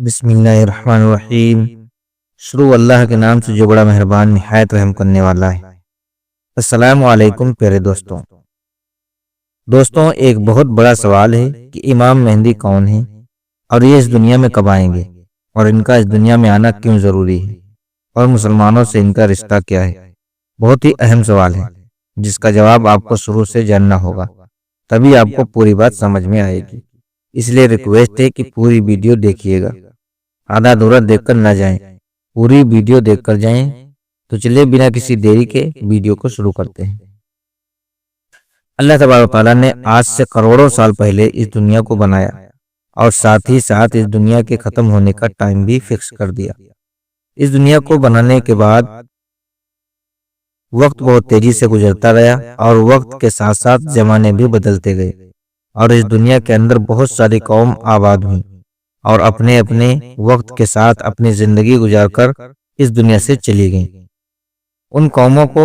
بسم اللہ الرحمن الرحیم۔ شروع اللہ کے نام سے جو بڑا مہربان نہایت رحم کرنے والا ہے۔ السلام علیکم پیارے دوستوں، ایک بہت بڑا سوال ہے کہ امام مہدی کون ہیں اور یہ اس دنیا میں کب آئیں گے، اور ان کا اس دنیا میں آنا کیوں ضروری ہے، اور مسلمانوں سے ان کا رشتہ کیا ہے۔ بہت ہی اہم سوال ہے جس کا جواب آپ کو شروع سے جاننا ہوگا، تبھی آپ کو پوری بات سمجھ میں آئے گی۔ اس لیے ریکویسٹ ہے کہ پوری ویڈیو دیکھیے گا، آدھا ادھورا دیکھ کر نہ جائیں، پوری ویڈیو دیکھ کر جائیں۔ تو چلیے بنا کسی دیری کے ویڈیو کو شروع کرتے ہیں۔ اللہ تبارک و تعالیٰ نے آج سے کروڑوں سال پہلے اس دنیا کو بنایا اور ساتھ ہی ساتھ اس دنیا کے ختم ہونے کا ٹائم بھی فکس کر دیا۔ اس دنیا کو بنانے کے بعد وقت بہت تیزی سے گزرتا گیا اور وقت کے ساتھ ساتھ زمانے بھی بدلتے گئے، اور اس دنیا کے اندر بہت ساری قوم آباد ہوئیں اور اپنے اپنے وقت کے ساتھ اپنی زندگی گزار کر اس دنیا سے چلی گئیں۔ ان قوموں کو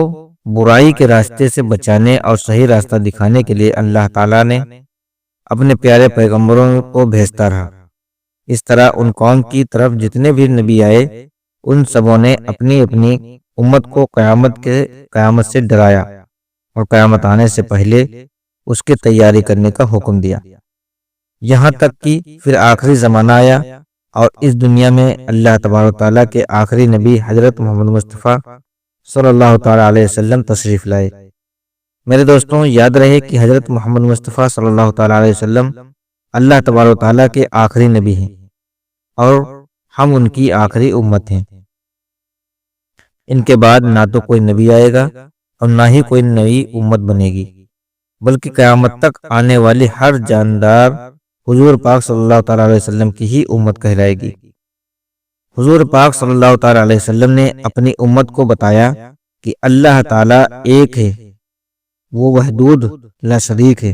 برائی کے راستے سے بچانے اور صحیح راستہ دکھانے کے لیے اللہ تعالیٰ نے اپنے پیارے پیغمبروں کو بھیجتا رہا۔ اس طرح ان قوم کی طرف جتنے بھی نبی آئے، ان سبوں نے اپنی اپنی امت کو قیامت سے ڈرایا اور قیامت آنے سے پہلے اس کی تیاری کرنے کا حکم دیا، یہاں تک کہ پھر آخری زمانہ آیا اور اس دنیا میں اللہ تبارک تعالیٰ کے آخری نبی حضرت محمد مصطفیٰ صلی اللہ تعالیٰ علیہ وسلم تشریف لائے۔ میرے دوستوں، یاد رہے کہ حضرت محمد مصطفیٰ صلی اللہ تعالیٰ علیہ وسلم اللہ تبارک تعالیٰ کے آخری نبی ہیں اور ہم ان کی آخری امت ہیں۔ ان کے بعد نہ تو کوئی نبی آئے گا اور نہ ہی کوئی نئی امت بنے گی، بلکہ قیامت تک آنے والی ہر جاندار حضور پاک صلی اللہ تعالیٰ علیہ وسلم کی ہی امت کہلائے گی۔ حضور پاک صلی اللہ تعالیٰ علیہ وسلم نے اپنی امت کو بتایا کہ اللہ تعالیٰ ایک ہے، وہ وحدود لا شریک ہے،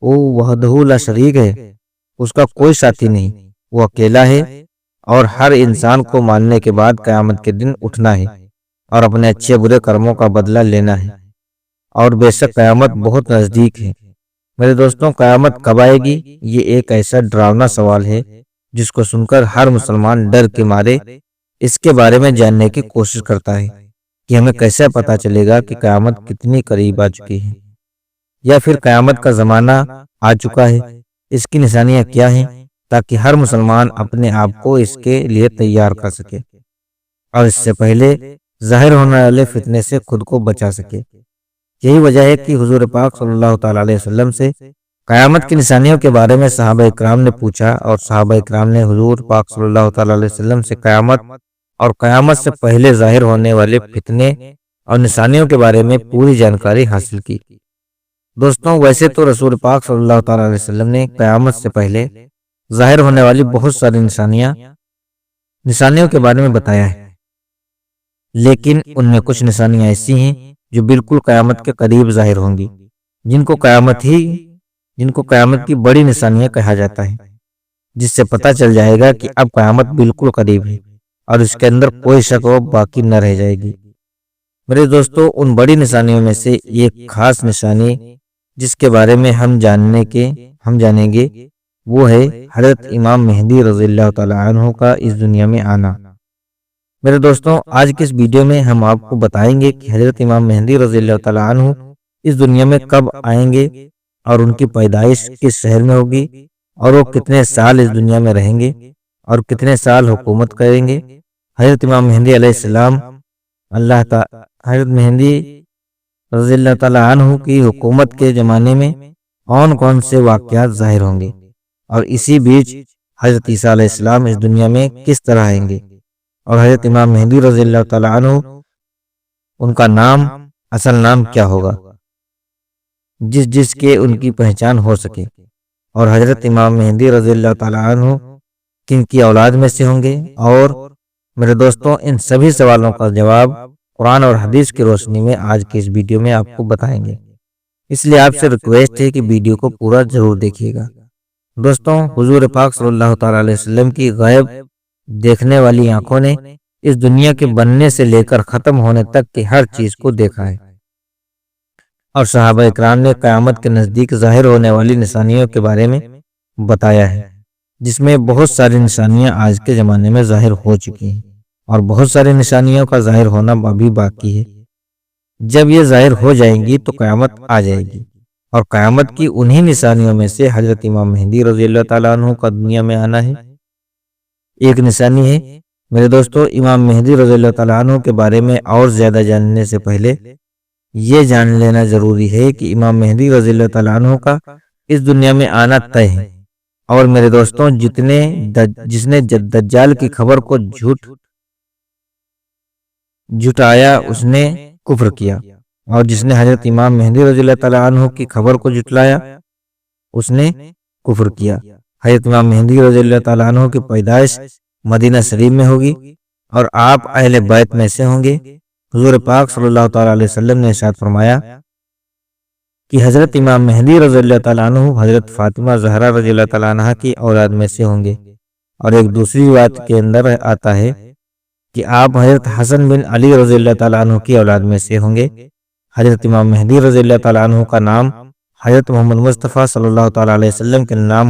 وہ وحدہ لا شریک ہے، اس کا کوئی ساتھی نہیں، وہ اکیلا ہے، اور ہر انسان کو ماننے کے بعد قیامت کے دن اٹھنا ہے اور اپنے اچھے برے کرموں کا بدلہ لینا ہے، اور بے شک قیامت بہت نزدیک ہے۔ میرے دوستوں، قیامت کب آئے گی؟ یہ ایک ایسا ڈراونا سوال ہے جس کو سن کر ہر مسلمان ڈر کے مارے اس کے بارے میں جاننے کی کوشش کرتا ہے کہ ہمیں کیسے پتا چلے گا کہ قیامت کتنی قریب آ چکی ہے، یا پھر قیامت کا زمانہ آ چکا ہے، اس کی نشانیاں کیا ہیں، تاکہ ہر مسلمان اپنے آپ کو اس کے لیے تیار کر سکے اور اس سے پہلے ظاہر ہونے والے فتنے سے خود کو بچا سکے۔ یہی وجہ ہے کہ حضور پاک صلی اللہ تعالیٰ علیہ وسلم سے قیامت کی نشانیوں کے بارے میں صحابہ اکرام نے پوچھا، اور صحابہ اکرام نے حضور پاک صلی اللہ تعالیٰ علیہ وسلم سے قیامت اور قیامت سے پہلے ظاہر ہونے والے فتنے اور نشانیوں کے بارے میں پوری جانکاری حاصل کی۔ دوستوں، ویسے تو رسول پاک صلی اللہ تعالیٰ علیہ وسلم نے قیامت سے پہلے ظاہر ہونے والی بہت ساری نشانیوں کے بارے میں بتایا ہے، لیکن ان میں کچھ نشانیاں ایسی ہیں جو بالکل قیامت کے قریب ظاہر ہوں گی، جن کو قیامت کی بڑی نشانیاں کہا جاتا ہے، جس سے پتہ چل جائے گا کہ اب قیامت بالکل قریب ہے اور اس کے اندر کوئی شک و باقی نہ رہ جائے گی۔ میرے دوستو، ان بڑی نشانیوں میں سے ایک خاص نشانی جس کے بارے میں ہم جانیں گے وہ ہے حضرت امام مہدی رضی اللہ تعالیٰ عنہ کا اس دنیا میں آنا۔ میرے دوستوں، آج کی اس ویڈیو میں ہم آپ کو بتائیں گے کہ حضرت امام مہدی رضی اللہ تعالیٰ عنہ اس دنیا میں کب آئیں گے، اور ان کی پیدائش کس شہر میں ہوگی، اور وہ کتنے سال اس دنیا میں رہیں گے اور کتنے سال حکومت کریں گے۔ حضرت امام مہدی علیہ السلام حضرت مہدی رضی اللہ تعالیٰ عنہ کی حکومت کے زمانے میں کون سے واقعات ظاہر ہوں گے، اور اسی بیچ حضرت عیسیٰ علیہ السلام اس دنیا میں کس طرح آئیں گے، اور حضرت امام مہدی رضی اللہ تعالیٰ عنہ ان کا اصل نام کیا ہوگا جس کے ان کی پہچان ہو سکے، اور حضرت امام مہدی رضی اللہ تعالیٰ عنہ کن کی اولاد میں سے ہوں گے۔ اور میرے دوستوں، ان سبھی سوالوں کا جواب قرآن اور حدیث کی روشنی میں آج کی اس ویڈیو میں آپ کو بتائیں گے، اس لیے آپ سے ریکویسٹ ہے کہ ویڈیو کو پورا ضرور دیکھیے گا۔ دوستوں، حضور پاک صلی اللہ تعالیٰ علیہ وسلم کی غیب دیکھنے والی آنکھوں نے اس دنیا کے بننے سے لے کر ختم ہونے تک کی ہر چیز کو دیکھا ہے، اور صحابہ اکرام نے قیامت کے نزدیک ظاہر ہونے والی نشانیوں کے بارے میں بتایا ہے۔ جس میں بہت ساری نشانیاں آج کے زمانے میں ظاہر ہو چکی ہیں، اور بہت ساری نشانیوں کا ظاہر ہونا ابھی باقی ہے۔ جب یہ ظاہر ہو جائیں گی تو قیامت آ جائے گی، اور قیامت کی انہی نشانیوں میں سے حضرت امام مہدی رضی اللہ تعالیٰ عنہ کا دنیا میں آنا ہے۔ ایک نشانی ہے میرے دوستو، امام مہدی رضی اللہ تعالیٰ عنہ کے بارے میں اور زیادہ جاننے سے پہلے یہ جان لینا ضروری ہے کہ امام مہدی رضی اللہ تعالیٰ عنہ کا اس دنیا میں آنا طے ہے۔ اور میرے دوستوں، جس نے دجال کی خبر کو جھٹایا اس نے کفر کیا، اور جس نے حضرت امام مہدی رضی اللہ تعالیٰ عنہ کی خبر کو جھٹلایا اس نے کفر کیا۔ حضرت امام مہدی رضی اللہ تعالیٰ عنہ کی پیدائش مدینہ شریف میں ہوگی، اور آپ اہل بیت میں سے ہوں گے۔ حضور پاک صلی اللہ تعالیٰ علیہ وسلم نے ارشاد فرمایا کہ حضرت امام مہدی رضی اللہ تعالیٰ عنہ حضرت فاطمہ زہرا رضی اللہ تعالیٰ عنہ کی اولاد میں سے ہوں گے۔ اور ایک دوسری روایت کے اندر آتا ہے کہ آپ حضرت حسن بن علی رضی اللہ تعالیٰ عنہ کی اولاد میں سے ہوں گے۔ حضرت امام مہدی رضی اللہ تعالیٰ عنہ کا نام حضرت محمد مصطفیٰ صلی اللہ تعالیٰ علیہ وسلم کے نام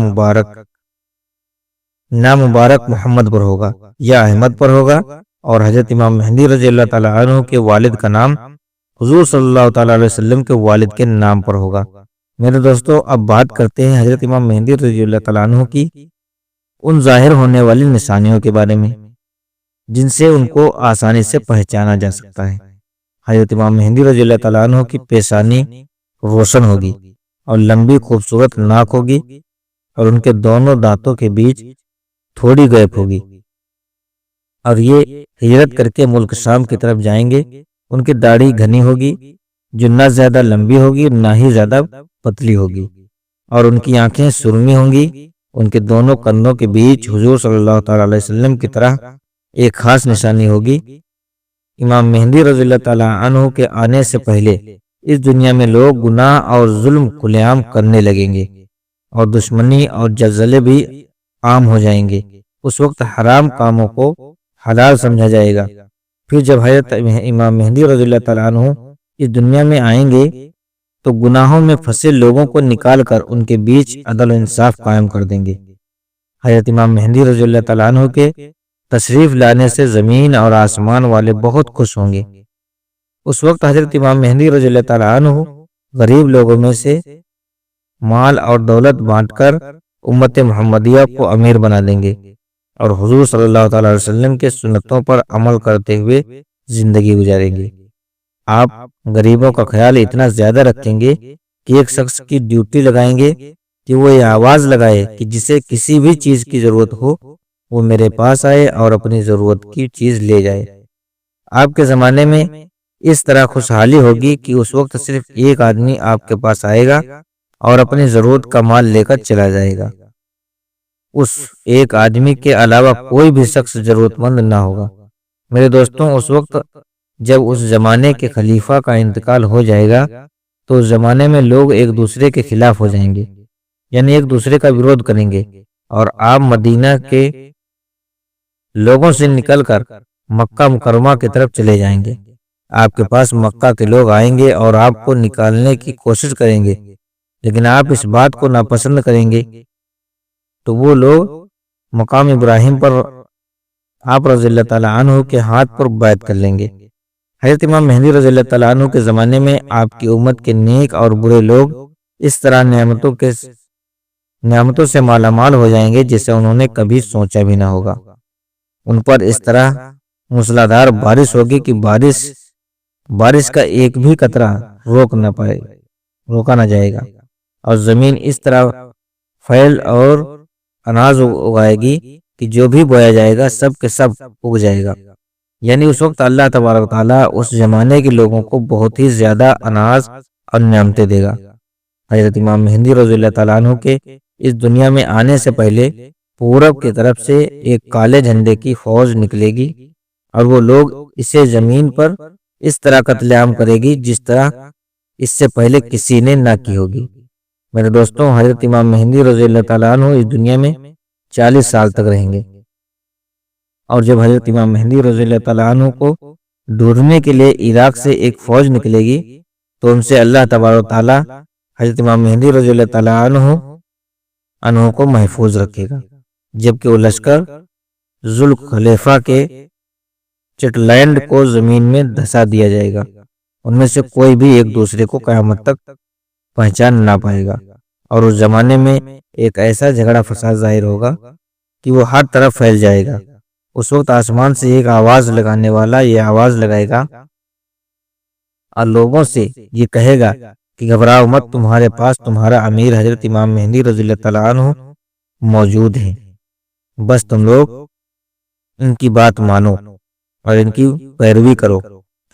مبارک محمد پر ہوگا یا احمد پر ہوگا، اور حضرت امام مہدی رضی اللہ تعالیٰ عنہ کے والد کا نام حضور صلی اللہ تعالیٰ علیہ وسلم کے والد کے نام پر ہوگا۔ میرے دوستو، اب بات کرتے ہیں حضرت امام مہدی رضی اللہ تعالیٰ عنہ کی ان ظاہر ہونے والی نشانیوں کے بارے میں جن سے ان کو آسانی سے پہچانا جا سکتا ہے۔ حضرت امام مہدی رضی اللہ تعالیٰ عنہ کی پیشانی روشن ہوگی اور لمبی خوبصورت ناک ہوگی، اور ان کے دونوں دانتوں کے بیچ تھوڑی گیپ ہوگی، اور یہ ہجرت کر کے ملک شام کی طرف جائیں گے۔ ان کی داڑھی گھنی ہوگی جو نہ زیادہ لمبی ہوگی نہ ہی زیادہ پتلی ہوگی، اور ان کی آنکھیں سرمی ہوں گی۔ ان کے دونوں کندھوں کے بیچ حضور صلی اللہ تعالیٰ علیہ وسلم کی طرح ایک خاص نشانی ہوگی۔ امام مہدی رضی اللہ تعالیٰ عنہ کے آنے سے پہلے اس دنیا میں لوگ گناہ اور ظلم کھلے عام کرنے لگیں گے، اور دشمنی اور زلزلے بھی عام ہو جائیں گے۔ اس وقت حرام کاموں کو حلال سمجھا جائے گا۔ پھر جب حضرت امام مہدی رضی اللہ تعالیٰ عنہ اس دنیا میں آئیں گے تو گناہوں میں پھنسے لوگوں کو نکال کر ان کے بیچ عدل و انصاف قائم کر دیں گے۔ حضرت امام مہدی رضی اللہ تعالیٰ عنہ کے تشریف لانے سے زمین اور آسمان والے بہت خوش ہوں گے۔ اس وقت حضرت امام مہدی رضی اللہ تعالیٰ عنہ غریب لوگوں میں سے مال اور دولت بانٹ کر امت محمدیہ کو امیر بنا دیں گے، اور حضور صلی اللہ تعالیٰ علیہ وسلم کے سنتوں پر عمل کرتے ہوئے زندگی گزاریں گے۔ آپ غریبوں کا خیال اتنا زیادہ رکھیں گے کہ ایک شخص کی ڈیوٹی لگائیں گے کہ وہ یہ آواز لگائے کہ جسے کسی بھی چیز کی ضرورت ہو وہ میرے پاس آئے اور اپنی ضرورت کی چیز لے جائے۔ آپ کے زمانے میں اس طرح خوشحالی ہوگی کہ اس وقت صرف ایک آدمی آپ کے پاس آئے گا اور اپنی ضرورت کا مال لے کر چلا جائے گا۔ اس ایک آدمی کے علاوہ کوئی بھی شخص ضرورت مند نہ ہوگا۔ میرے دوستوں، اس وقت جب اس زمانے کے خلیفہ کا انتقال ہو جائے گا تو اس زمانے میں لوگ ایک دوسرے کے خلاف ہو جائیں گے، یعنی ایک دوسرے کا وروଧ کریں گے، اور آپ مدینہ کے لوگوں سے نکل کر مکہ مکرمہ کی طرف چلے جائیں گے۔ آپ کے پاس مکہ کے لوگ آئیں گے اور آپ کو نکالنے کی کوشش کریں گے، لیکن آپ اس بات کو ناپسند کریں گے تو وہ لوگ مقام ابراہیم پر آپ رضی اللہ تعالیٰ عنہ کے ہاتھ پر بیعت کر لیں گے۔ حضرت امام مہدی رضی اللہ تعالیٰ عنہ کے زمانے میں آپ کی امت کے نیک اور برے لوگ اس طرح نعمتوں سے مالا مال ہو جائیں گے جسے انہوں نے کبھی سوچا بھی نہ ہوگا۔ ان پر اس طرح موسلادھار بارش ہوگی کہ بارش کا ایک بھی قطرہ روکا نہ جائے گا، اور زمین اس طرح پھیل اور اناج اگائے گی کہ جو بھی بویا جائے گا سب کے سب اگ جائے گا۔ یعنی اس وقت اللہ تبارک تعالیٰ اس زمانے کے لوگوں کو بہت ہی زیادہ اناج اور نعمتیں دے گا۔ حضرت امام مہدی رضی اللہ تعالیٰ عنہ کے اس دنیا میں آنے سے پہلے پورب کی طرف سے ایک کالے جھنڈے کی فوج نکلے گی، اور وہ لوگ اسے زمین پر اس طرح قتل عام کرے گی جس طرح اس سے پہلے کسی نے نہ کی ہوگی۔ میرے دوستوں، حضرت امام مہدی رضی اللہ تعالیٰ عنہ اس دنیا میں 40 سال تک رہیں گے، اور جب حضرت امام مہدی رضی اللہ تعالیٰ عنہ کو ڈھونڈنے کے لیے عراق سے ایک فوج نکلے گی تو ان سے اللہ تبارک و تعالیٰ حضرت امام مہدی رضی اللہ تعالیٰ عنہ کو محفوظ رکھے گا۔ جبکہ وہ لشکر ذوالخلیفہ کے چٹلینڈ کو زمین میں دھسا دیا جائے گا۔ ان میں سے کوئی بھی ایک دوسرے کو قیامت تک پہچان نہ پائے گا، اور اس زمانے میں ایک ایسا جھگڑا فساد ظاہر ہوگا کہ وہ ہر طرف پھیل جائے گا۔ اس وقت آسمان سے ایک آواز لگانے والا یہ آواز لگائے گا اور لوگوں سے یہ کہے گا کہ گھبراؤ مت، تمہارے پاس تمہارا امیر حضرت امام مہدی رضی اللہ تعالیٰ عنہ موجود ہیں، بس تم لوگ ان کی بات مانو اور ان کی پیروی کرو۔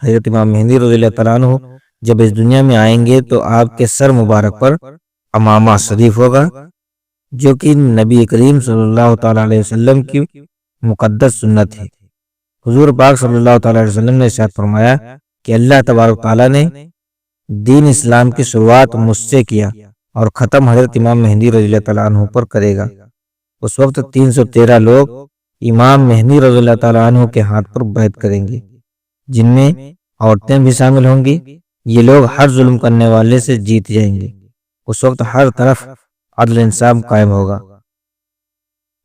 حضرت امام مہدی رضی اللہ تعالیٰ عنہ جب اس دنیا میں آئیں گے تو آپ کے سر مبارک پر امامہ شریف ہوگا، جو کہ نبی کریم صلی اللہ تعالیٰ علیہ وسلم کی مقدس سنت ہے۔ حضور پاک صلی اللہ تعالیٰ علیہ وسلم نے ارشاد فرمایا کہ اللہ تبارک تعالیٰ نے دین اسلام کی شروعات مجھ سے کیا اور ختم حضرت امام مہدی رضی اللہ تعالیٰ عنہ پر کرے گا۔ اس وقت 313 لوگ امام مہدی رضی اللہ تعالیٰ عنہ کے ہاتھ پر بیعت کریں گے، جن میں عورتیں بھی شامل ہوں گی۔ یہ لوگ ہر ظلم کرنے والے سے جیت جائیں گے۔ اس وقت ہر طرف عدل انصاف قائم ہوگا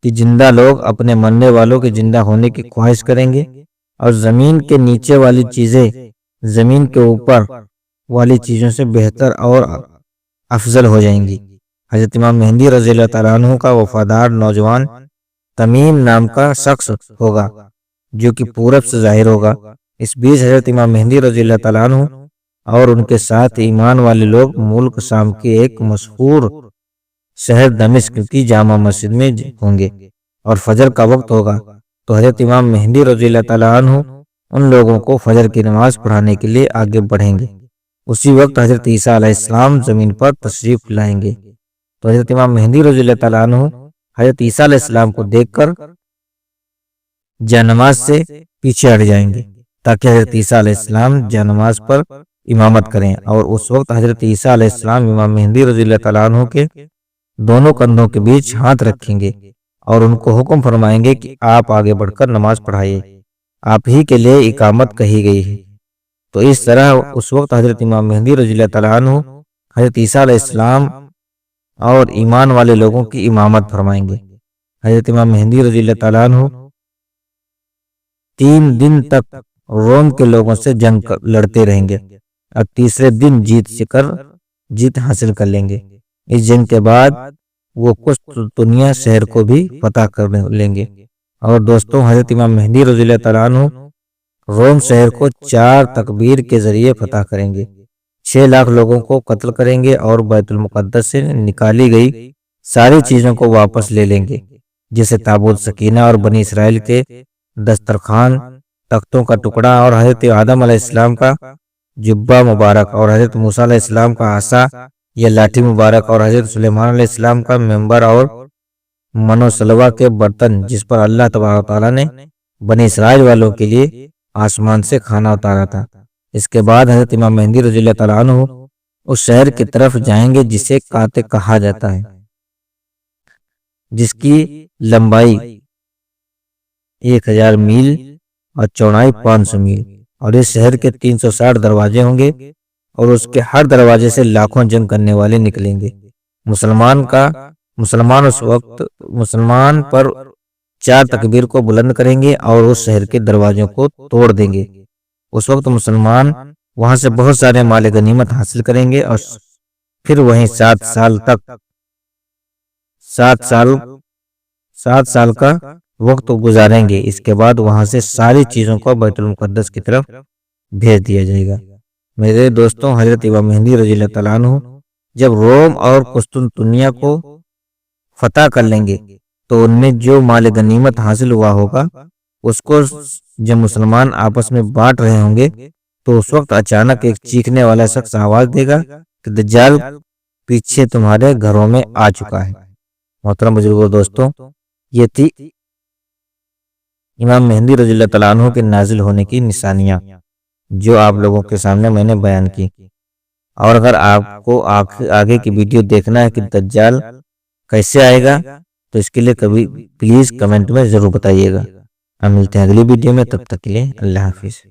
کہ زندہ لوگ اپنے مرنے والوں کے زندہ ہونے کی خواہش کریں گے، اور زمین کے نیچے والی چیزیں زمین کے اوپر والی چیزوں سے بہتر اور افضل ہو جائیں گی۔ حضرت امام مہدی رضی اللہ تعالیٰ عنہ کا وفادار نوجوان تمیم نام کا شخص ہوگا، جو کہ پورب سے ظاہر ہوگا۔ اس بیچ حضرت امام مہدی رضی اللہ تعالیٰ عنہ اور ان کے ساتھ ایمان والے لوگ ملک شام کے ایک مشہور شہر دمشق کی جامع مسجد میں ہوں گے، اور فجر کا وقت ہوگا تو حضرت امام مہدی رضی اللہ تعالیٰ عنہ ان لوگوں کو فجر کی نماز پڑھانے کے لیے آگے بڑھیں گے۔ اسی وقت حضرت عیسیٰ علیہ السلام زمین پر تشریف لائیں گے، تو حضرت امام مہدی رضی اللہ تعالیٰ عنہ حضرت عیسیٰ علیہ السلام کو دیکھ کر جانماز سے پیچھے ہٹ جائیں گے تاکہ حضرت عیسیٰ علیہ السلام جانماز پر امامت کریں، اور اس وقت حضرت عیسیٰ علیہ السلام امام مہدی رضی اللہ تعالیٰ عنہ کے دونوں کندھوں کے بیچ ہاتھ رکھیں گے اور ان کو حکم فرمائیں گے کہ آپ آگے بڑھ کر نماز پڑھائیے، آپ ہی کے لیے اقامت کہی گئی ہے۔ تو اس طرح اس وقت حضرت امام مہدی رضی اللہ تعالیٰ عنہ حضرت عیسیٰ علیہ السلام اور ایمان والے لوگوں کی امامت فرمائیں گے۔ حضرت امام مہدی رضی اللہ تعالیٰ عنہ 3 دن تک روم کے لوگوں سے جنگ لڑتے رہیں گے، اور تیسرے دن جیت حاصل کر لیں گے۔ اس جنگ کے بعد وہ قسطنطنیہ شہر کو بھی فتح کر لیں گے۔ اور دوستوں، حضرت امام مہدی رضی اللہ تعالیٰ عنہ روم شہر کو 4 تکبیر کے ذریعے فتح کریں گے، 6 لاکھ لوگوں کو قتل کریں گے، اور بیت المقدس سے نکالی گئی ساری چیزوں کو واپس لے لیں گے، جیسے تابوت سکینہ اور بنی اسرائیل کے دسترخوان، تختوں کا ٹکڑا، اور حضرت آدم علیہ السلام کا جبہ مبارک، اور حضرت موسیٰ علیہ السلام کا عصا یا لاٹھی مبارک، اور حضرت سلیمان علیہ السلام کا منبر اور من و سلوہ کے برتن، جس پر اللہ تبارک تعالیٰ نے بنی اسرائیل والوں کے لیے آسمان سے کھانا اتارا تھا۔ اس کے بعد حضرت امام مہدی رضی اللہ تعالیٰ عنہ اس شہر کی طرف جائیں گے جسے قاطع کہا جاتا ہے، جس کی لمبائی 1000 میل اور چوڑائی 500 میل، اور اس شہر کے 360 دروازے ہوں گے، اور اس کے ہر دروازے سے لاکھوں جنگ کرنے والے نکلیں گے۔ مسلمان اس وقت مسلمان پر 4 تکبیر کو بلند کریں گے اور اس شہر کے دروازوں کو توڑ دیں گے۔ اس وقت مسلمان وہاں سے بہت سارے مال غنیمت حاصل کریں گے، اور پھر وہیں 7 سال کا وقت گزاریں گے۔ اس کے بعد وہاں سے ساری چیزوں کو بیت المقدس کی طرف بھیج دیا جائے گا۔ میرے دوستوں، حضرت امام مہدی رضی اللہ تعالیٰ عنہ جب روم اور قسطنطنیہ کو فتح کر لیں گے تو ان میں جو مال غنیمت حاصل ہوا ہوگا اس کو جب مسلمان آپس میں بانٹ رہے ہوں گے تو اس وقت اچانک ایک چیخنے والا شخص آواز دے گا کہ دجال پیچھے تمہارے گھروں میں آ چکا ہے۔ محترم بزرگوں، دوستوں، یہ تھی امام مہدی رضی اللہ تعالیٰ عنہ کے نازل ہونے کی نشانیاں جو آپ لوگوں کے سامنے میں نے بیان کی۔ اور اگر آپ کو آگے کی ویڈیو دیکھنا ہے کہ دجال کیسے آئے گا تو اس کے لیے کبھی پلیز کمنٹ میں ضرور بتائیے گا۔ ہم ملتے ہیں اگلی ویڈیو میں، تب تک کے لیے اللہ حافظ۔